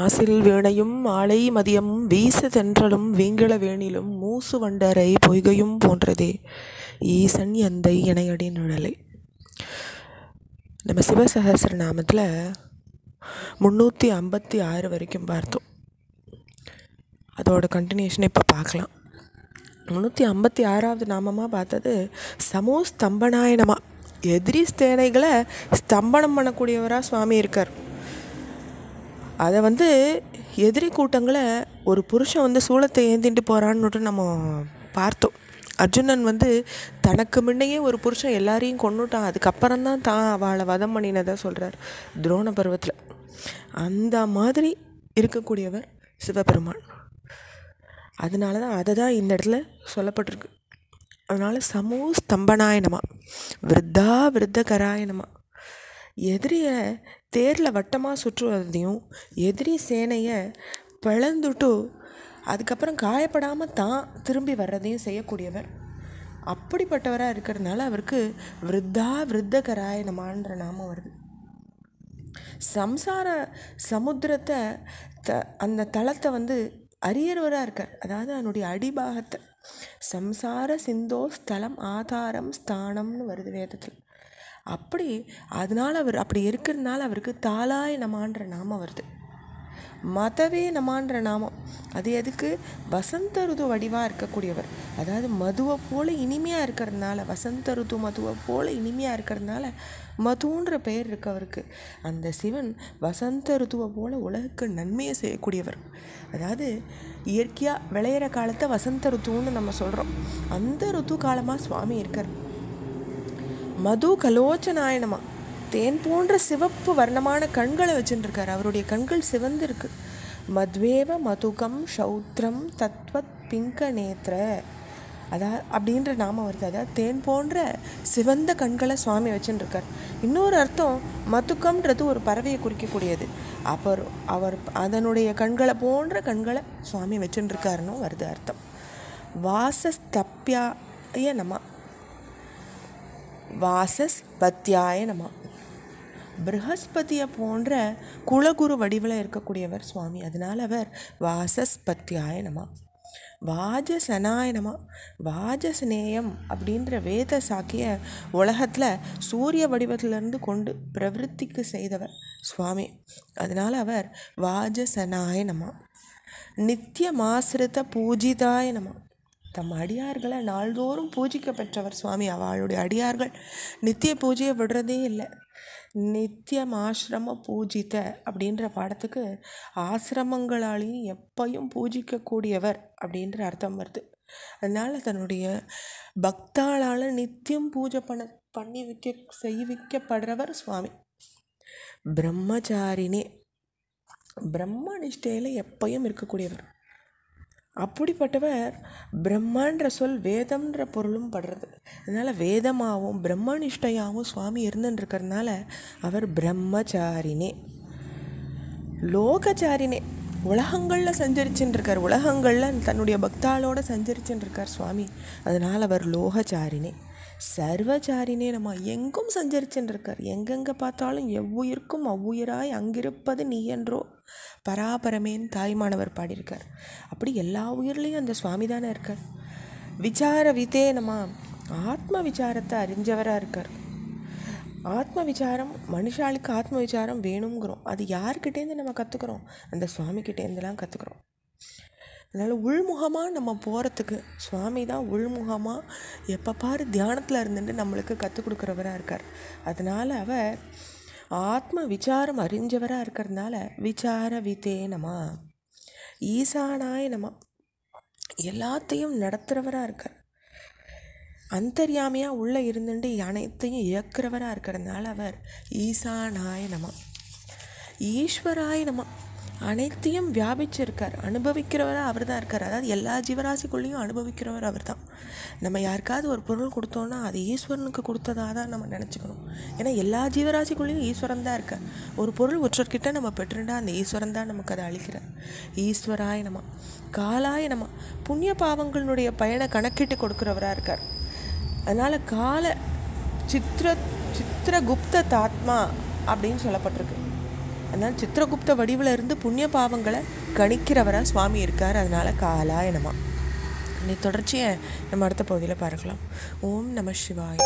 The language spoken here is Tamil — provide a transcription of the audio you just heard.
மாசில் வீணையும் மாலை மதியமும் வீசு தென்றலும் வீங்கிள வேணிலும் மூசு வண்டரை பொய்கையும் போன்றதே ஈசன் எந்தை இணையடி நிழலை. நம்ம சிவசகஸ்ரநாமத்தில் 356 வரைக்கும் பார்த்தோம். அதோட கண்டினியூஷனை இப்போ பார்க்கலாம். 356வது நாமமாக பார்த்தது சமோ ஸ்தம்பனாய நம. எதிரி சேனைகளை ஸ்தம்பனம் பண்ணக்கூடியவராக சுவாமி இருக்கார். அதை எதிரி கூட்டங்களை ஒரு புருஷன் சூளத்தை ஏந்திட்டு போகிறான்னு நம்ம பார்த்தோம். அர்ஜுனன் தனக்கு முன்னையே ஒரு புருஷன் எல்லாரையும் கொண்டுட்டான். அதுக்கப்புறம்தான் தான் அவளை வதம் பண்ணினதை சொல்கிறார் துரோண பருவத்தில். அந்த மாதிரி இருக்கக்கூடியவர் சிவபெருமான். அதனால தான் அதை தான் இந்த இடத்துல சொல்லப்பட்டிருக்கு. அதனால் சமூ ஸ்தம்பனாய நம, விருத்தா விருத்தகராய நம. எதிரியை தேரில் வட்டமாக சுற்றுவதையும் எதிரி சேனையை பிளந்துட்டு அதுக்கப்புறம் காயப்படாமல் தான் திரும்பி வர்றதையும் செய்யக்கூடியவர். அப்படிப்பட்டவராக இருக்கிறதுனால அவருக்கு விருத்தா விருத்தகராய நமன்ற நாமம் வருது. சம்சார சமுத்திரத்தை அந்த தளத்தை அரியறவராக இருக்கார். அதாவது அதனுடைய அடிபாகத்தை சம்சார சிந்தோ ஸ்தலம் ஆதாரம் ஸ்தானம்னு வருது வேதத்தில். அதனால் அவர் அப்படி இருக்கிறதுனால அவருக்கு தாலாய நமான்ற நாமம் வருது. மதவே நமான்ற நாமம் அது எதுக்கு? வசந்த ருது வடிவாக இருக்கக்கூடியவர். அதாவது மதுவை போல் இனிமையாக இருக்கிறதுனால, வசந்த ருது மதுவை போல் இனிமையாக இருக்கிறதுனால மதுன்ற பெயர் இருக்கு அவருக்கு. அந்த சிவன் வசந்த ருதுவை போல் உலகுக்கு நன்மையை செய்யக்கூடியவர். அதாவது இயற்கையாக விளையிற காலத்தை வசந்த ருத்துன்னு நம்ம சொல்கிறோம். அந்த ருத்து காலமாக சுவாமி இருக்கார். மது கலோச்சனாயனமா, தேன் போன்ற சிவப்பு வர்ணமான கண்களை வச்சுட்டுருக்கார். அவருடைய கண்கள் சிவந்து இருக்கு. மத்வேவ மதுகம் சௌத்ரம் தத்வத் பிங்க நேத்திர, அப்படின்ற நாமம் வருது. அதாவது தேன் போன்ற சிவந்த கண்களை சுவாமி வச்சுட்டுருக்கார். இன்னொரு அர்த்தம் மதுக்கம்ன்றது ஒரு பறவையை குறிக்கக்கூடியது. அவர் அதனுடைய கண்களை போன்ற கண்களை சுவாமி வச்சுட்டுருக்காருன்னு வருது அர்த்தம். வாசஸ்தப்யாய நம, வாசஸ்பத்யாய நம. ப்ரஹஸ்பதியை போன்ற குலகுரு வடிவில் இருக்கக்கூடியவர் சுவாமி. அதனால் அவர் வாசஸ்பத்யாய நம. வாஜசனாய நம. வாஜசநேயம் அப்படின்ற வேத சாக்கிய உலகத்தில் சூரிய வடிவத்திலிருந்து கொண்டு பிரவருத்திக்கு செய்தவர் சுவாமி. அதனால் அவர் வாஜசனாய நம. நித்தியமாசிரித பூஜிதாய நம. தம் அடியார்களை நாள்தோறும் பூஜிக்க பெற்றவர் சுவாமி. அவளுடைய அடியார்கள் நித்திய பூஜையை விடுறதே இல்லை. நித்தியம் ஆசிரம பூஜித்த அப்படின்ற பாடத்துக்கு ஆசிரமங்களாலையும் எப்பையும் பூஜிக்கக்கூடியவர் அப்படின்ற அர்த்தம் வருது. அதனால் தன்னுடைய பக்தாளால் நித்தியம் பூஜை செய்விக்கப்படுறவர் சுவாமி. பிரம்மச்சாரினே, பிரம்ம நிஷ்டையில் எப்பையும் இருக்கக்கூடியவர். அப்படிப்பட்டவர். பிரம்மன்ற சொல் வேதம்ன்ற பொருளும் படுறது. அதனால் வேதமாகவும் பிரம்மனிஷ்டையாகவும் சுவாமி இருந்துருக்கிறதுனால அவர் பிரம்மச்சாரினே. லோகச்சாரினே, உலகங்களில் சஞ்சரிச்சுட்டுருக்கார். உலகங்களில் தன்னுடைய பக்தாளோடு சஞ்சரிச்சுட்டுருக்கார் சுவாமி. அதனால் அவர் லோகச்சாரினே. சர்வச்சாரினே நம்ம, எங்கும் சஞ்சரிச்சுட்டுருக்கார். எங்கெங்கே பார்த்தாலும் எவ்வுயிருக்கும் அவ்வுயிராய் அங்கிருப்பது நீ என்றோ பராபரமேன் தாய்மானவர் பாடியிருக்கார். அப்படி எல்லா உயிர்லேயும் அந்த சுவாமி தானே இருக்கார். விசார விதே நம்ம, ஆத்ம விசாரத்தை அறிஞ்சவராக இருக்கார். ஆத்ம விசாரம், மனுஷாளுக்கு ஆத்ம விசாரம் வேணுங்கிறோம். அது யார்கிட்டேருந்து நம்ம கற்றுக்குறோம்? அந்த சுவாமிக்கிட்டேருந்துலாம் கற்றுக்குறோம். அதனால் உள்முகமாக நம்ம போகிறதுக்கு சுவாமி தான் உள்முகமாக எப்போ பாரு தியானத்தில் இருந்துட்டு நம்மளுக்கு கற்றுக் கொடுக்குறவராக இருக்கார். அதனால் அவர் ஆத்ம விசாரம் அறிஞ்சவராக இருக்கிறதுனால விசார விதே நம. ஈசானாய நம, எல்லாத்தையும் நடத்துகிறவராக இருக்கார். அந்தர்யாமியாக உள்ளே இருந்துட்டு அனைத்தையும் இயக்கிறவராக இருக்கிறதுனால அவர் ஈசானாய நம. ஈஸ்வராய நம, அனைத்தையும் வியாபிச்சிருக்கார். அனுபவிக்கிறவராக அவர் தான் இருக்கார். அதாவது எல்லா ஜீவராசிக்குள்ளேயும் அனுபவிக்கிறவர் அவர் தான். நம்ம யாருக்காவது ஒரு பொருள் கொடுத்தோன்னா அது ஈஸ்வரனுக்கு கொடுத்ததாக தான் நம்ம நினச்சிக்கணும். ஏன்னா எல்லா ஜீவராசிக்குள்ளேயும் ஈஸ்வரன் தான் இருக்கார். ஒரு பொருள் ஒற்றர்கிட்ட நம்ம பெற்றுண்டா அந்த ஈஸ்வரன் தான் நமக்கு அதை அளிக்கிறார். ஈஸ்வராய நம. காலாய நம, புண்ணிய பாவங்களுடைய பயனை கணக்கிட்டு கொடுக்குறவராக இருக்கார். அதனால் கால சித்திரகுப்த தாத்மா அப்படின்னு சொல்லப்பட்டிருக்கு. அதனால் சித்திரகுப்த வடிவில் இருந்து புண்ணிய பாவங்களை கணிக்கிறவராக சுவாமி இருக்கார். அதனால் காலாய நம. தொடர்ச்சியை நம்ம அடுத்த பகுதியில் பார்க்கலாம். ஓம் நம சிவாய்.